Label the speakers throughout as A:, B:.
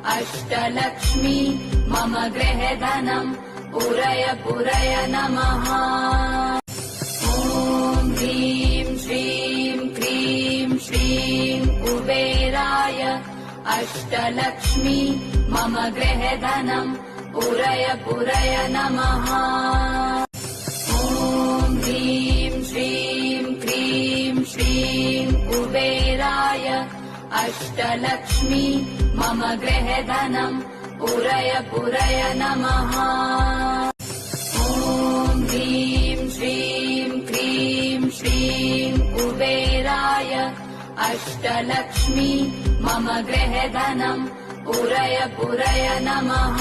A: अष्टलक्ष्मी मम गृहे धनम् पूरय पूरय नमः। ॐ ह्रीं श्रीं क्रीं श्रीं कुबेराय अष्टलक्ष्मी मम गृहे धनम् पूरय पूरय नमः। ॐ ह्रीं श्रीं क्रीं श्रीं कुबेराय अष्टलक्ष्मी मम गृहे धनम् पूरय पूरय नमः। ॐ ह्रीं श्रीं क्रीं श्रीं कुबेराय अष्टलक्ष्मी मम गृहे धनम् पूरय पूरय नमः।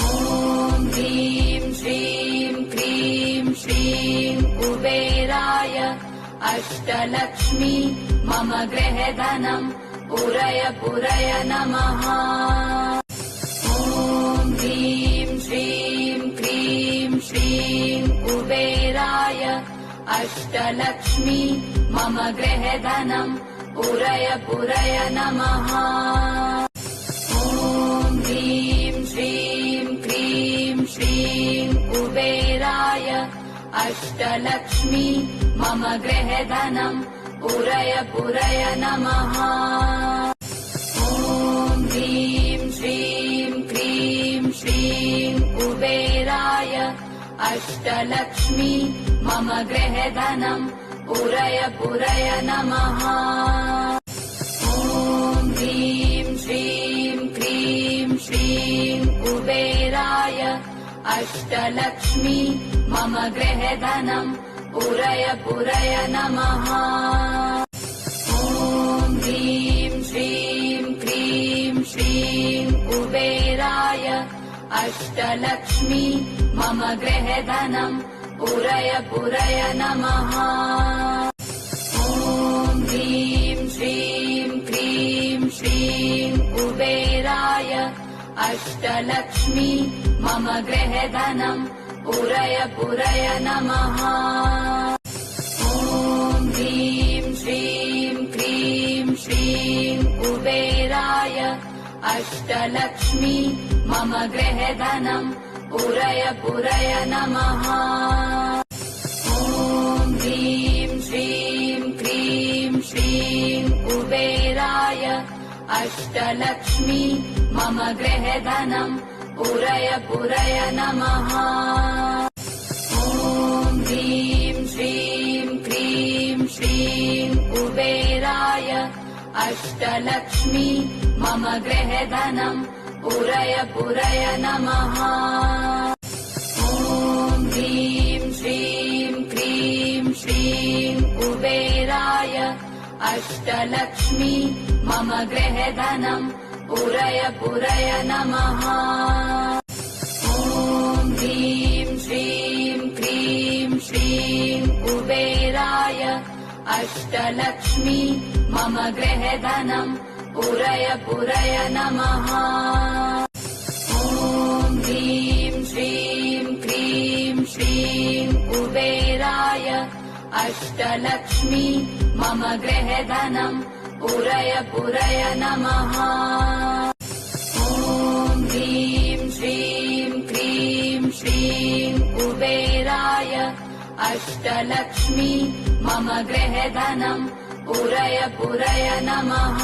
A: ॐ ह्रीं श्रीं क्रीं श्रीं कुबेराय अष्टलक्ष्मी मम गृहे धनम् पूरय पूरय नमः। ॐ ह्रीं श्रीं क्रीं श्रीं कुबेराय अष्टलक्ष्मी मम गृहे धनम् पूरय पूरय नमः। ॐ ह्रीं श्रीं क्रीं श्रीं कुबेराय अष्टलक्ष्मी मम गृहे धनम् पूरय पूरय नमः। ॐ ह्रीं श्रीं क्रीं श्रीं कुबेराय अष्टलक्ष्मी मम गृहे धनम् पूरय पूरय नमः। ॐ ह्रीं श्रीं क्रीं श्रीं कुबेराय अष्टलक्ष्मी मम गृहे धनम् पूरय पूरय नमः। ॐ ह्रीं श्रीं क्रीं श्रीं कुबेराय अष्टलक्ष्मी मम गृहे धनम् पूरय पूरय नमः। ॐ ह्रीं श्रीं क्रीं श्रीं कुबेराय अष्टलक्ष्मी मम गृहे धनम् पूरय पूरय नमः। ॐ ह्रीं श्रीं क्रीं श्रीं कुबेराय अष्टलक्ष्मी मम गृहे धनम् पूरय पूरय नमः। ॐ ह्रीं श्रीं क्रीं श्रीं कुबेराय अष्टलक्ष्मी मम गृहे धनम् पूरय पूरय नमः। ॐ ह्रीं श्रीं क्रीं श्रीं कुबेराय अष्टलक्ष्मी मम गृहे धनम् पूरय पूरय नमः। ॐ ह्रीं श्रीं क्रीं श्रीं कुबेराय अष्टलक्ष्मी मम गृहे धनम् पूरय पूरय नमः। ॐ ह्रीं श्रीं क्रीं श्रीं कुबेराय अष्टलक्ष्मी मम गृहे धनम् पूरय पूरय नमः। ॐ ह्रीं श्रीं क्रीं श्रीं कुबेराय अष्टलक्ष्मी मम गृहे धनम् पूरय पूरय नमः। ॐ ह्रीं श्रीं क्रीं श्रीं कुबेराय अष्टलक्ष्मी मम गृहे धनम् पूरय पूरय नमः।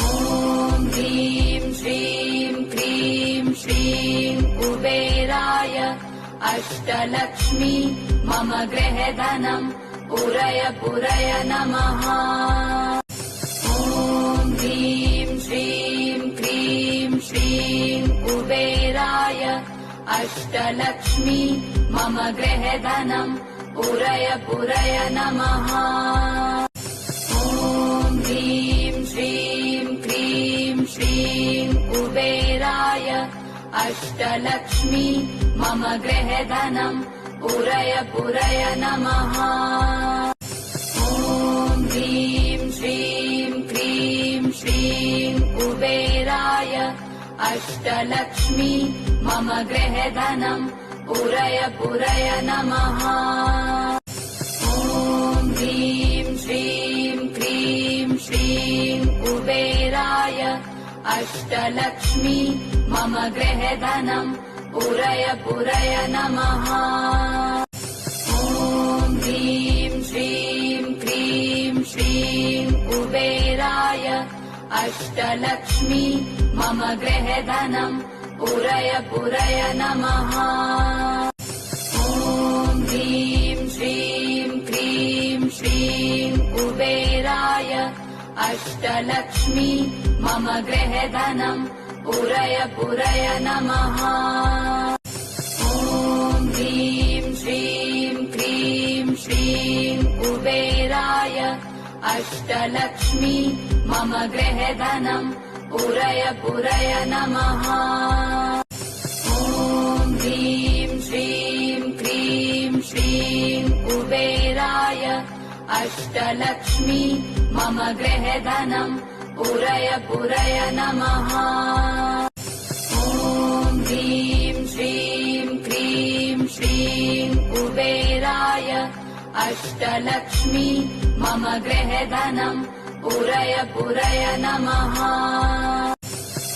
A: ॐ ह्रीं श्रीं क्रीं श्रीं कुबेराय अष्टलक्ष्मी मम गृहे धनम् पूरय पूरय नमः। ॐ ह्रीं श्रीं क्रीं श्रीं कुबेराय अष्टलक्ष्मी मम गृहे धनम् पूरय पूरय नमः। ॐ ह्रीं श्रीं क्रीं श्रीं कुबेराय अष्टलक्ष्मी मम गृहे धनम् पूरय पूरय नमः। ॐ ह्रीं श्रीं क्रीं श्रीं कुबेराय अष्टलक्ष्मी मम गृहे धनम् पूरय पूरय नमः। ॐ ह्रीं श्रीं क्रीं श्रीं कुबेराय अष्टलक्ष्मी मम गृहधनम् पूरय पूरय नमः। ॐ ह्रीं श्रीं क्रीं श्रीं कुबेराय अष्टलक्ष्मी मम गृहधनम् पूरय पूरय नमः। ॐ ह्रीं श्रीं क्रीं श्रीं कुबेराय अष्टलक्ष्मी मम गृहधनम् पूरय पूरय नमः। ॐ ह्रीं श्रीं क्रीं श्रीं कुबेराय अष्टलक्ष्मी मम गृहधनम् पूरय पूरय नमः। ॐ ह्रीं श्रीं क्रीं श्रीं कुबेराय अष्टलक्ष्मी मम गृहधनम् पूरय पूरय नमः। ॐ ह्रीं श्रीं क्रीं श्रीं कुबेराय अष्टलक्ष्मी मम गृहधनम् पूरय पूरय नमः।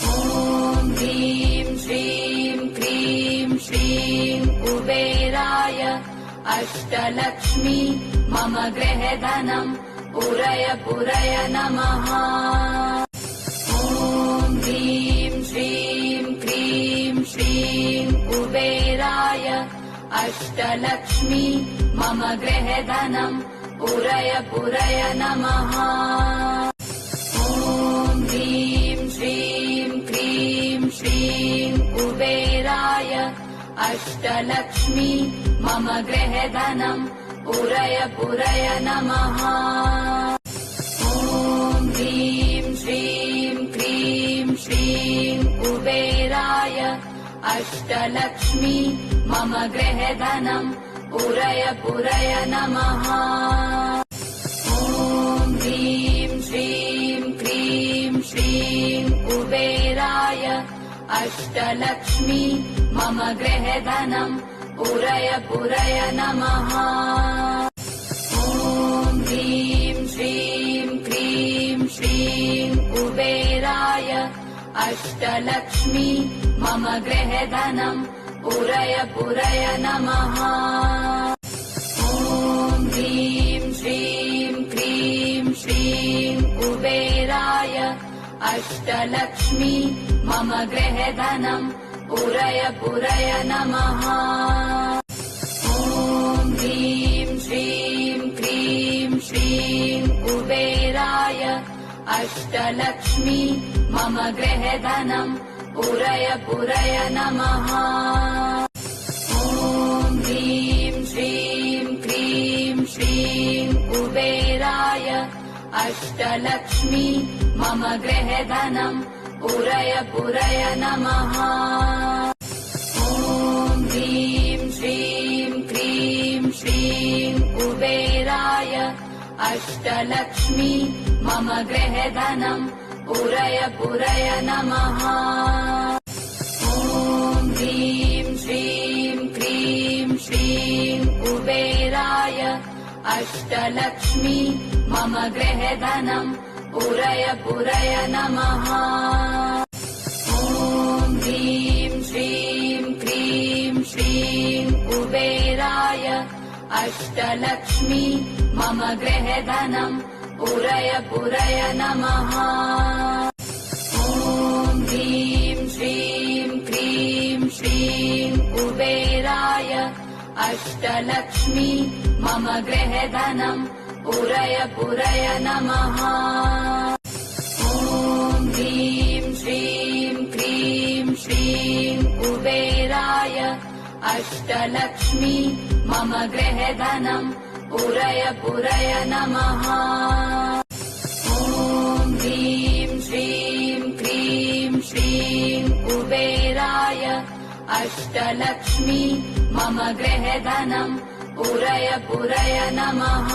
A: ॐ ह्रीं श्रीं क्रीं श्रीं कुबेराय अष्टलक्ष्मी मम गृहधनम् पूरय पूरय नमः। ॐ ह्रीं श्रीं क्रीं श्रीं कुबेराय अष्टलक्ष्मी मम गृहधनम् पूरय पूरय नमः। ॐ ह्रीं श्रीं क्रीं श्रीं कुबेराय अष्टलक्ष्मी मम गृहधनम् पूरय पूरय नमः। ॐ ह्रीं श्रीं क्रीं श्रीं कुबेराय अष्टलक्ष्मी मम गृहधनम् पूरय पूरय नमः। ॐ ह्रीं श्रीं क्रीं श्रीं कुबेराय अष्टलक्ष्मी मम गृहधनम् पूरय पूरय नमः। ॐ ह्रीं श्रीं क्रीं श्रीं कुबेराय अष्टलक्ष्मी मम गृहधनम् पूरय पूरय नमः। ॐ ह्रीं श्रीं क्रीं श्रीं कुबेराय अष्टलक्ष्मी मम गृहधनम् पूरय पूरय नमः। ॐ ह्रीं श्रीं क्रीं श्रीं कुबेराय अष्टलक्ष्मी मम गृहधनम् पूरय पूरय नमः। ॐ ह्रीं श्रीं क्रीं श्रीं कुबेराय अष्टलक्ष्मी मम गृहधनम् पूरय पूरय नमः। ॐ ह्रीं श्रीं क्रीं श्रीं कुबेराय अष्टलक्ष्मी मम गृहधनम् पूरय पूरय नमः। ॐ ह्रीं श्रीं क्रीं श्रीं कुबेराय अष्टलक्ष्मी मम गृहधनम् पूरय पूरय नमः। ॐ ह्रीं श्रीं क्रीं श्रीं कुबेराय अष्टलक्ष्मी मम गृहधनम् पूरय पूरय नमः। ॐ ह्रीं श्रीं क्रीं श्रीं कुबेराय अष्टलक्ष्मी मम गृहधनम् पूरय पूरय नमः। ॐ ह्रीं श्रीं क्रीं श्रीं कुबेराय अष्टलक्ष्मी मम गृहधनम् पूरय पूरय नमः। ॐ ह्रीं श्रीं क्रीं श्रीं कुबेराय अष्टलक्ष्मी मम गृहधनम् पूरय पूरय नमः।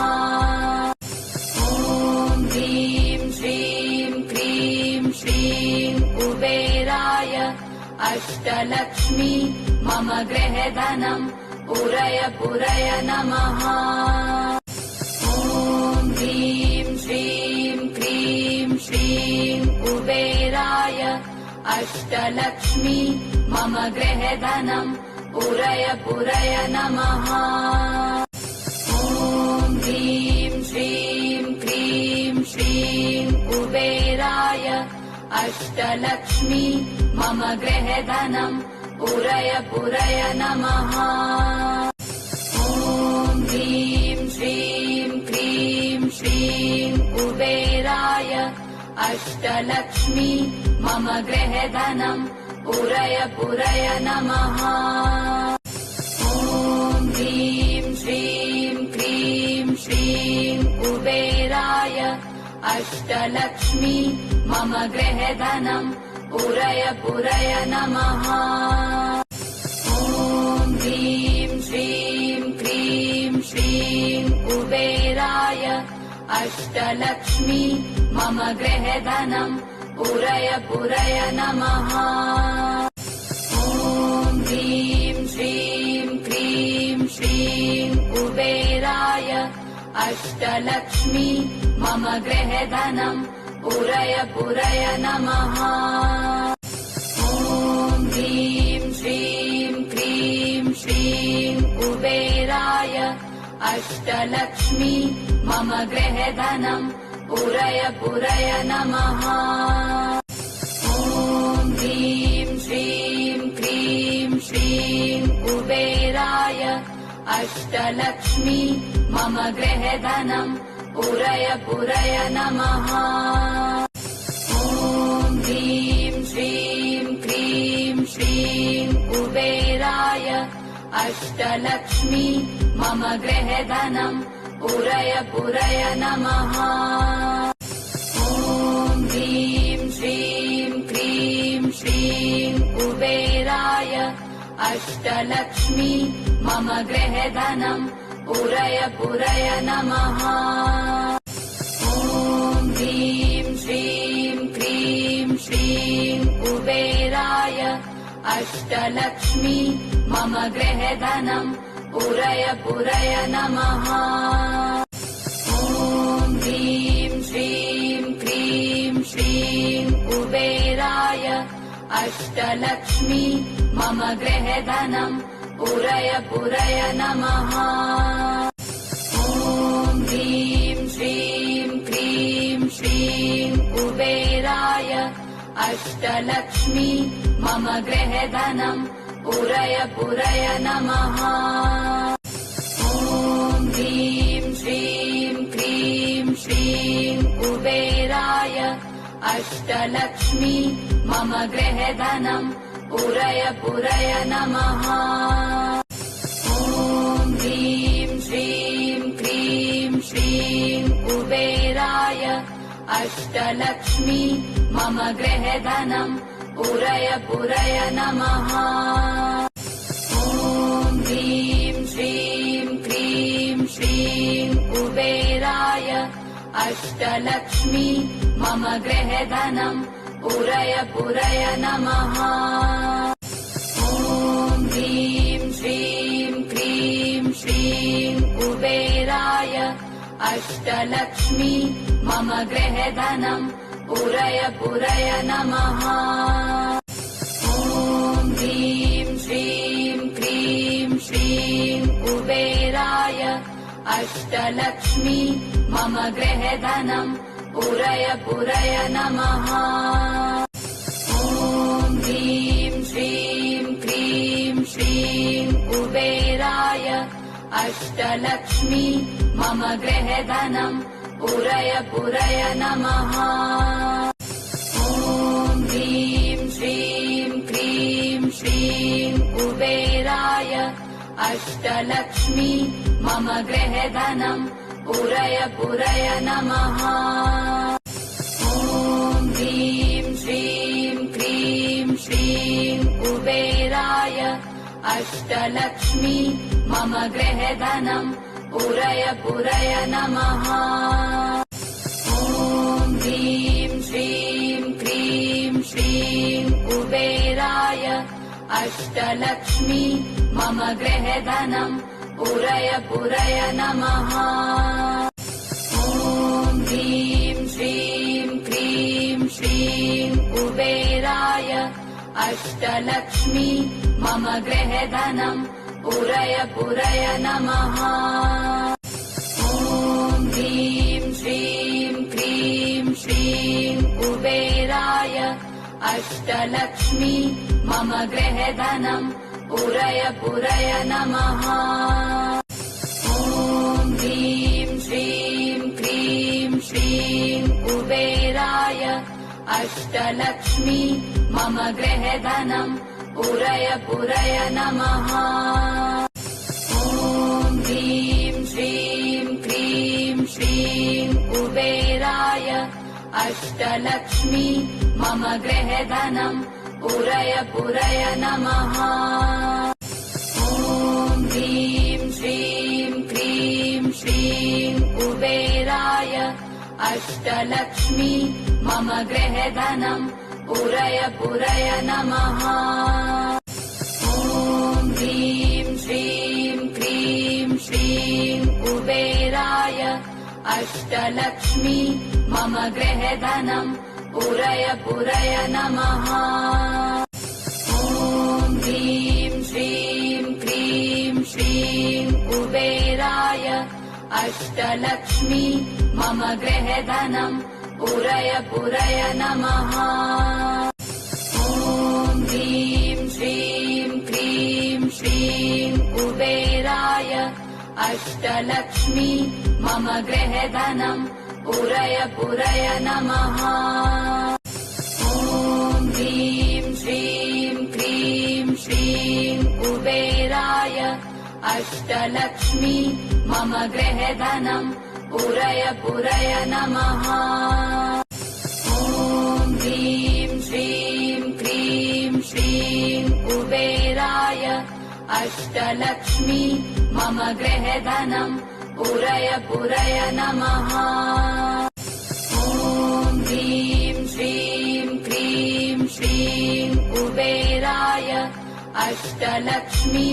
A: ॐ ह्रीं श्रीं क्रीं श्रीं कुबेराय अष्टलक्ष्मी मम गृहधनम् पूरय पूरय नमः। ॐ ह्रीं श्रीं क्रीं श्रीं कुबेराय अष्टलक्ष्मी मम गृहधनम् पूरय पूरय नमः। ॐ ह्रीं श्रीं क्रीं श्रीं कुबेराय अष्टलक्ष्मी मम गृहधनम् पूरय पूरय नमः। ॐ ह्रीं श्रीं क्रीं श्रीं कुबेराय अष्टलक्ष्मी मम गृहधनम् पूरय पूरय नमः। ॐ ह्रीं श्रीं क्रीं श्रीं कुबेराय अष्टलक्ष्मी मम गृहधनम् पूरय पूरय नमः। ॐ ह्रीं श्रीं क्रीं श्रीं कुबेराय अष्टलक्ष्मी मम गृहधनम् पूरय पूरय नमः। ॐ ह्रीं श्रीं क्रीं श्रीं कुबेराय अष्टलक्ष्मी मम गृहधनम् पूरय पूरय नमः। ॐ ह्रीं श्रीं क्रीं श्रीं कुबेराय अष्टलक्ष्मी मम गृहधनम् पूरय पूरय नमः। ॐ ह्रीं श्रीं क्रीं श्रीं कुबेराय अष्टलक्ष्मी मम गृहधनम् पूरय पूरय नमः। ॐ ह्रीं श्रीं क्रीं श्रीं कुबेराय अष्टलक्ष्मी मम गृहधनम् पूरय पूरय नमः। ॐ ह्रीं श्रीं क्रीं श्रीं कुबेराय अष्टलक्ष्मी मम गृहधनम् पूरय पूरय नमः। ॐ ह्रीं श्रीं क्रीं श्रीं कुबेराय अष्टलक्ष्मी मम गृहधनम् पूरय पूरय नमः। ॐ ह्रीं श्रीं क्रीं श्रीं कुबेराय अष्टलक्ष्मी मम गृहधनम् पूरय पूरय नमः। ॐ ह्रीं श्रीं क्रीं श्रीं कुबेराय अष्टलक्ष्मी मम गृहधनम् पूरय पूरय नमः। ॐ ह्रीं श्रीं क्रीं श्रीं कुबेराय अष्टलक्ष्मी मम गृहधनम् पूरय पूरय नमः। ॐ ह्रीं श्रीं क्रीं श्रीं कुबेराय अष्टलक्ष्मी मम गृहधनम् पूरय पूरय नमः। ॐ ह्रीं श्रीं क्रीं श्रीं कुबेराय अष्टलक्ष्मी मम गृहधनम् पूरय पूरय नमः। ॐ ह्रीं श्रीं क्रीं श्रीं कुबेराय अष्टलक्ष्मी मम गृहधनम् पूरय पूरय नमः। ॐ ह्रीं श्रीं क्रीं श्रीं कुबेराय अष्टलक्ष्मी मम गृहधनम् पूरय पूरय नमः। ॐ ह्रीं श्रीं क्रीं श्रीं कुबेराय अष्टलक्ष्मी मम गृहधनम् पूरय पूरय नमः। ॐ ह्रीं श्रीं क्रीं श्रीं कुबेराय अष्टलक्ष्मी मम गृहधनम् पूरय पूरय नमः। ॐ ह्रीं श्रीं क्रीं श्रीं कुबेराय अष्टलक्ष्मी मम गृहधनम् पूरय पूरय नमः। ॐ ह्रीं श्रीं क्रीं श्रीं कुबेराय अष्टलक्ष्मी मम गृहधनम् पूरय पूरय नमः। ॐ ह्रीं श्रीं क्रीं श्रीं कुबेराय अष्टलक्ष्मी मम गृहधनम् पूरय पूरय नमः। ॐ ह्रीं श्रीं क्रीं श्रीं कुबेराय अष्टलक्ष्मी मम गृहधनम् पूरय पूरय नमः। ॐ ह्रीं श्रीं क्रीं श्रीं कुबेराय अष्टलक्ष्मी मम गृहधनम् पूरय पूरय नमः। ॐ ह्रीं श्रीं क्रीं श्रीं कुबेराय अष्टलक्ष्मी मम गृहधनम् पूरय पूरय नमः। ॐ ह्रीं श्रीं क्रीं श्रीं कुबेराय अष्टलक्ष्मी मम गृहधनम् पूरय पूरय नमः। ॐ ह्रीं श्रीं क्रीं श्रीं कुबेराय अष्टलक्ष्मी मम गृहधनम् पूरय पूरय नमः। ॐ ह्रीं श्रीं क्रीं श्रीं कुबेराय अष्टलक्ष्मी मम गृहधनम् पूरय पूरय नमः। ॐ ह्रीं श्रीं क्रीं श्रीं कुबेराय अष्टलक्ष्मी मम गृहधनम् पूरय पूरय नमः। ॐ ह्रीं श्रीं क्रीं श्रीं कुबेराय अष्टलक्ष्मी मम गृहधनम् पूरय पूरय नमः। ॐ ह्रीं श्रीं क्रीं श्रीं कुबेराय अष्टलक्ष्मी मम गृहधनम् पूरय पूरय नमः। ॐ ह्रीं श्रीं क्रीं श्रीं कुबेराय अष्टलक्ष्मी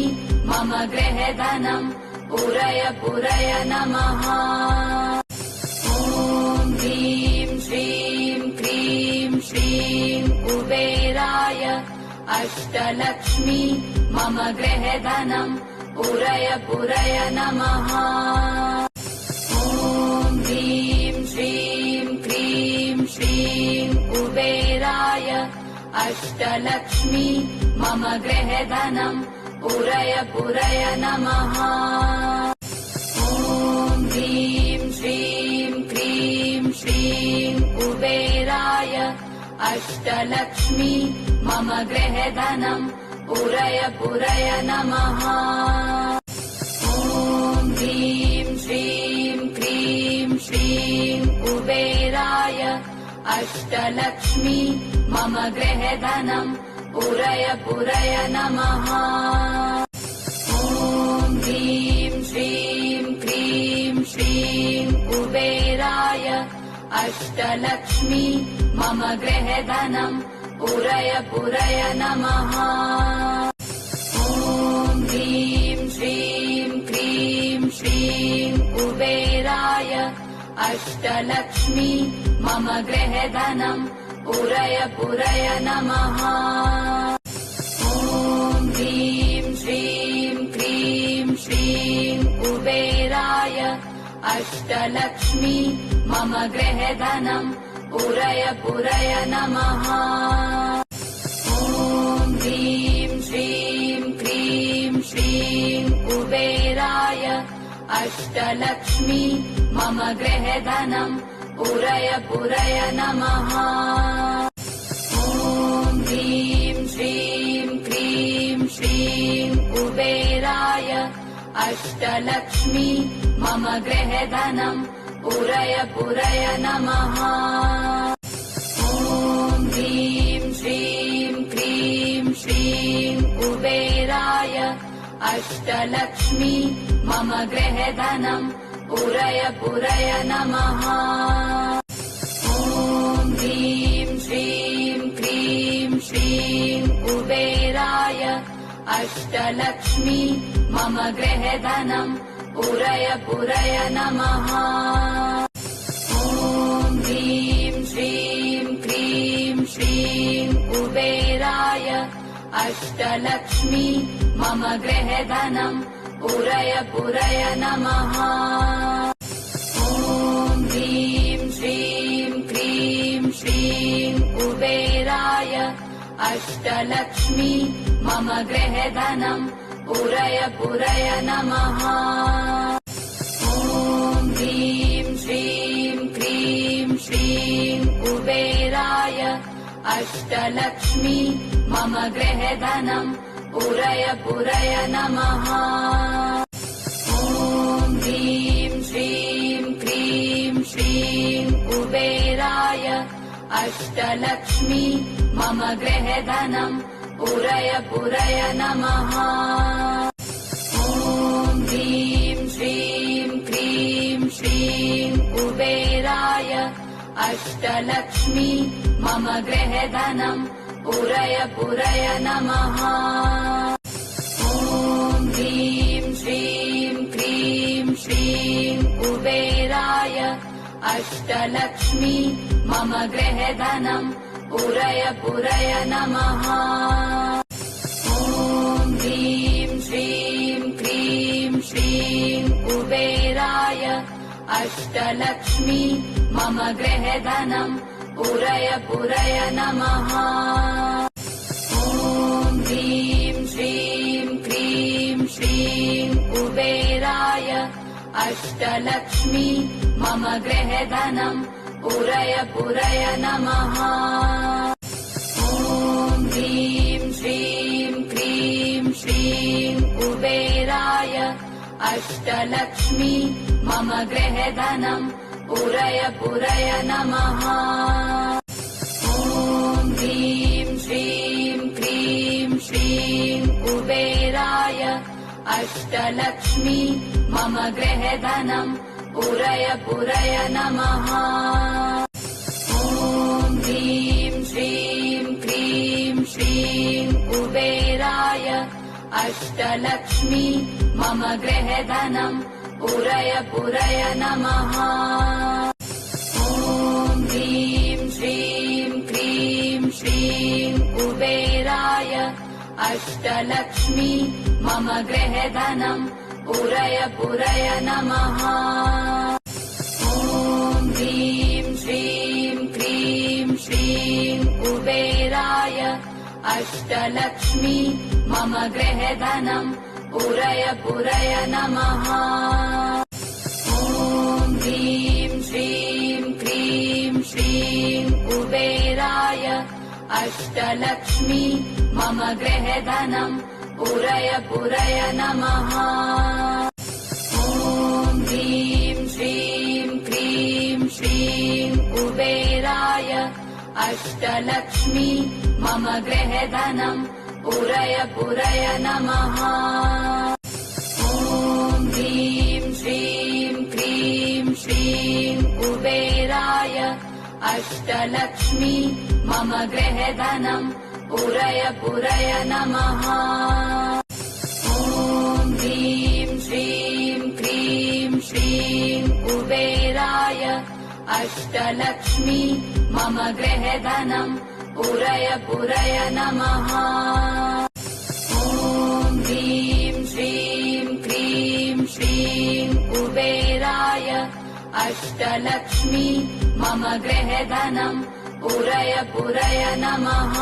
A: मम गृहधनम् पूरय पूरय नमः। ॐ ह्रीं श्रीं क्रीं श्रीं कुबेराय अष्टलक्ष्मी मम गृहधनम् पूरय पूरय नमः। ॐ ह्रीं श्रीं क्रीं श्रीं कुबेराय अष्टलक्ष्मी मम गृहधनम् पूरय पूरय नमः। ॐ ह्रीं श्रीं क्रीं श्रीं कुबेराय अष्टलक्ष्मी मम गृहधनम् पूरय पूरय नमः। ॐ ह्रीं श्रीं क्रीं श्रीं कुबेराय अष्टलक्ष्मी मम गृहधनम् पूरय पूरय नमः। ॐ ह्रीं श्रीं क्रीं श्रीं कुबेराय अष्टलक्ष्मी मम गृहधनम् पूरय पूरय नमः। ॐ ह्रीं श्रीं क्रीं श्रीं कुबेराय अष्टलक्ष्मी मम गृहधनम् पूरय पूरय नमः। ॐ ह्रीं श्रीं क्रीं श्रीं कुबेराय अष्टलक्ष्मी मम गृहधनम् पूरय पूरय नमः। ॐ ह्रीं श्रीं क्रीं श्रीं कुबेराय अष्टलक्ष्मी मम गृहधनम् पूरय पूरय नमः। ॐ ह्रीं श्रीं क्रीं श्रीं कुबेराय अष्टलक्ष्मी मम गृहधनम् पूरय पूरय नमः। ॐ ह्रीं श्रीं क्रीं श्रीं कुबेराय अष्टलक्ष्मी मम गृहधनम् पूरय पूरय नमः। ॐ ह्रीं श्रीं क्रीं श्रीं कुबेराय अष्टलक्ष्मी मम गृहधनम् पूरय पूरय नमः। ॐ ह्रीं श्रीं क्रीं श्रीं कुबेराय अष्टलक्ष्मी मम गृहधनम् पूरय पूरय नमः। ॐ ह्रीं श्रीं क्रीं श्रीं कुबेराय अष्टलक्ष्मी मम गृहधनम् पूरय पूरय नमः। ॐ ह्रीं श्रीं क्रीं श्रीं कुबेराय अष्टलक्ष्मी मम गृहधनम् पूरय पूरय नमः। ॐ ह्रीं श्रीं क्रीं श्रीं कुबेराय अष्टलक्ष्मी मम गृहधनम् पूरय पूरय नमः। ॐ ह्रीं श्रीं क्रीं श्रीं कुबेराय अष्टलक्ष्मी मम गृहधनम् पूरय पूरय नमः। ॐ ह्रीं श्रीं क्रीं श्रीं कुबेराय अष्टलक्ष्मी मम गृहधनम् पूरय पूरय नमः। ॐ ह्रीं श्रीं क्रीं श्रीं कुबेराय अष्टलक्ष्मी मम गृहधनम् पूरय पूरय नमः। ॐ ह्रीं श्रीं क्रीं श्रीं कुबेराय अष्टलक्ष्मी मम गृहधनम् पूरय पूरय नमः। ॐ ह्रीं श्रीं क्रीं श्रीं कुबेराय अष्टलक्ष्मी मम गृहधनम् पूरय पूरय नमः। ॐ ह्रीं श्रीं क्रीं श्रीं कुबेराय अष्टलक्ष्मी मम गृहधनम् पूरय पूरय नमः। ॐ ह्रीं श्रीं क्रीं श्रीं कुबेराय अष्टलक्ष्मी मम गृहधनम् पूरय पूरय नमः। ॐ ह्रीं श्रीं क्रीं श्रीं कुबेराय अष्टलक्ष्मी मम गृहधनम् पूरय पूरय नमः। ॐ ह्रीं श्रीं क्रीं श्रीं कुबेराय अष्टलक्ष्मी मम गृहधनम् पूरय पूरय नमः। ॐ ह्रीं श्रीं क्रीं श्रीं कुबेराय अष्टलक्ष्मी मम गृहधनम् पूरय पूरय नमः। ॐ ह्रीं श्रीं क्रीं श्रीं कुबेराय अष्टलक्ष्मी मम गृहधनम् पूरय पूरय नमः। ॐ ह्रीं श्रीं क्रीं श्रीं कुबेराय अष्टलक्ष्मी मम गृहधनम् पूरय पूरय नमः। ॐ ह्रीं श्रीं क्रीं श्रीं कुबेराय अष्टलक्ष्मी मम गृहधनम् पूरय पूरय नमः। ॐ ह्रीं श्रीं क्रीं श्रीं कुबेराय अष्टलक्ष्मी मम गृहधनम् पूरय पूरय नमः।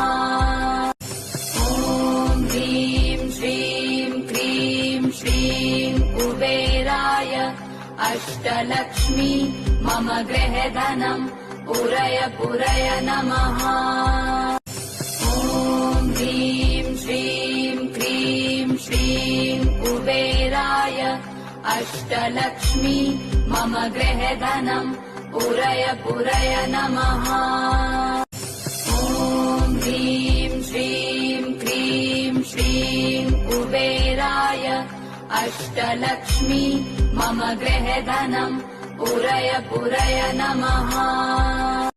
A: ॐ ह्रीं श्रीं क्रीं श्रीं कुबेराय अष्टलक्ष्मी मम गृहधनम् पूरय पूरय नमः। ॐ ह्रीं श्रीं क्रीं श्रीं कुबेराय अष्टलक्ष्मी मम गृहधनम् पूरय पूरय नमः। ॐ ह्रीं श्रीं क्रीं श्रीं कुबेराय अष्टलक्ष्मी मम गृहधनम् पूरय पूरय नमः।